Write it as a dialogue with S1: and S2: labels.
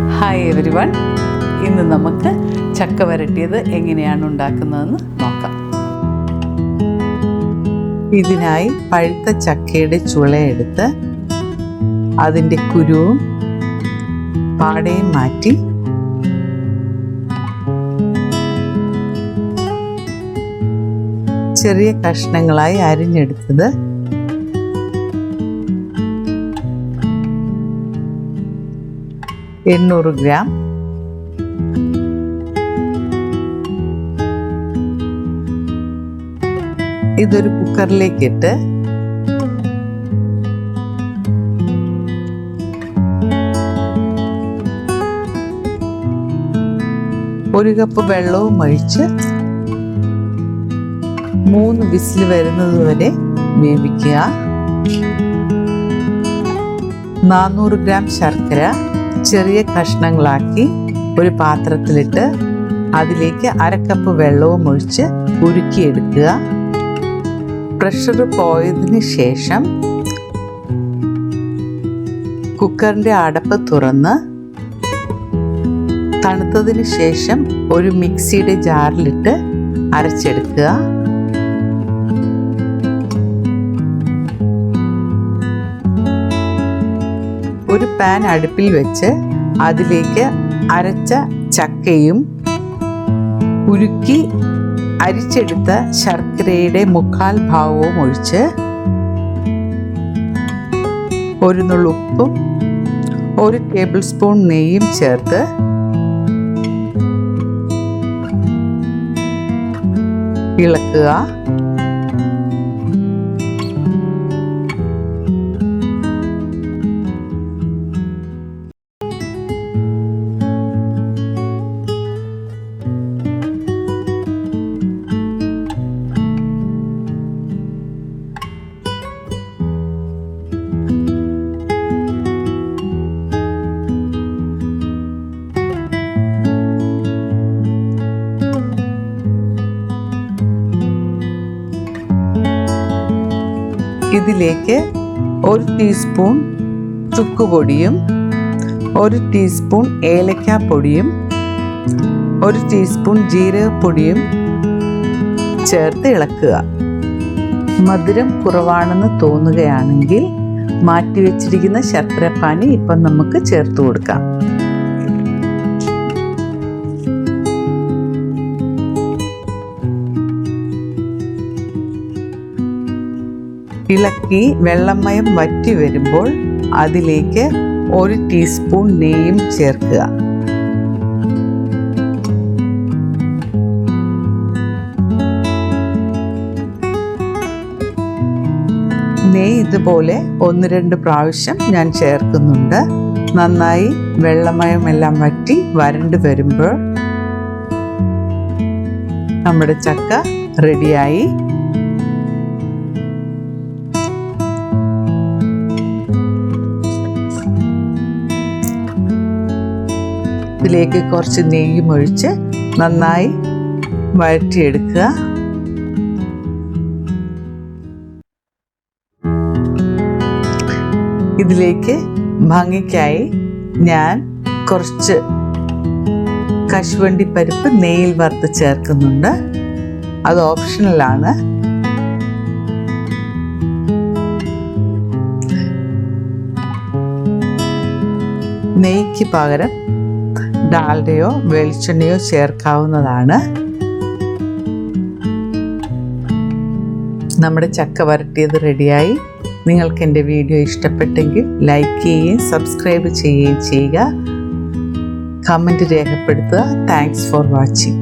S1: Hi everyone, ഇന്ന് നമുക്ക് ചക്ക വരട്ടിയത് എങ്ങനെയാണ് ഉണ്ടാക്കുന്നതെന്ന് നോക്കാം. ഇതിനായി പഴുത്ത ചക്കയുടെ ചുളയെടുത്ത് അതിൻ്റെ കുരുവും പാടയും മാറ്റി ചെറിയ കഷ്ണങ്ങളായി അരിഞ്ഞെടുത്തത് എണ്ണൂറ് ഗ്രാം, ഇതൊരു കുക്കറിലേക്കിട്ട് ഒരു കപ്പ് വെള്ളവും ഒഴിച്ച് 3 വിസിൽ വരുന്നത് വരെ വേവിക്കുക. 400 ഗ്രാം ശർക്കര ചെറിയ കഷ്ണങ്ങളാക്കി ഒരു പാത്രത്തിലിട്ട് അതിലേക്ക് 1/2 കപ്പ് വെള്ളവും ഒഴിച്ച് ഉരുക്കിയെടുക്കുക. പ്രഷർ പോയതിന് ശേഷം കുക്കറിൻ്റെ അടപ്പ് തുറന്ന് തണുത്തതിന് ശേഷം ഒരു മിക്സിയുടെ ജാറിലിട്ട് അരച്ചെടുക്കുക. ഒരു പാൻ അടുപ്പിൽ വെച്ച് അതിലേക്ക് അരച്ച ചക്കയും ഉരുക്കി അരിച്ചെടുത്ത ശർക്കരയുടെ 1/4 ഭാഗവും ഒഴിച്ച് ഒരു നുള്ളു ഉപ്പും 1 ടേബിൾ സ്പൂൺ നെയ്യും ചേർത്ത് ഇളക്കുക. ഇതിലേക്ക് 1 ടീസ്പൂൺ ചുക്കുപൊടിയും 1 ടീസ്പൂൺ ഏലക്കാപ്പൊടിയും 1 ടീസ്പൂൺ ജീരകപ്പൊടിയും ചേർത്ത് ഇളക്കുക. മധുരം കുറവാണെന്ന് തോന്നുകയാണെങ്കിൽ മാറ്റിവെച്ചിരിക്കുന്ന ശർക്കരപ്പാനി ഇപ്പം നമുക്ക് ചേർത്ത് കൊടുക്കാം. ഇളക്കി വെള്ളമയം വറ്റി വരുമ്പോൾ അതിലേക്ക് 1 ടീസ്പൂൺ നെയ്യും ചേർക്കുക. നെയ്യ് ഇതുപോലെ 1-2 പ്രാവശ്യം ഞാൻ ചേർക്കുന്നുണ്ട്. നന്നായി വെള്ളമയമെല്ലാം വറ്റി വരണ്ട് വരുമ്പോൾ നമ്മുടെ ചക്ക റെഡിയായി. ഇതിലേക്ക് കുറച്ച് നെയ്യും ഒഴിച്ച് നന്നായി വഴറ്റിയെടുക്കുക. ഇതിലേക്ക് ഭംഗിക്കായി ഞാൻ കുറച്ച് കശുവണ്ടി പരിപ്പ് നെയ്യിൽ വറുത്ത് ചേർക്കുന്നുണ്ട്. അത് ഓപ്ഷണലാണ്. നെയ്ക്ക് പകരം ഡാൽഡയോ വെളിച്ചെണ്ണയോ ചേർക്കാവുന്നതാണ്. നമ്മുടെ ചക്ക വരട്ടിയത് റെഡിയായി. നിങ്ങൾക്ക് എൻ്റെ വീഡിയോ ഇഷ്ടപ്പെട്ടെങ്കിൽ ലൈക്ക് ചെയ്യുകയും സബ്സ്ക്രൈബ് ചെയ്യുകയും ചെയ്യുക. കമൻറ്റ് രേഖപ്പെടുത്തുക. Thanks for watching.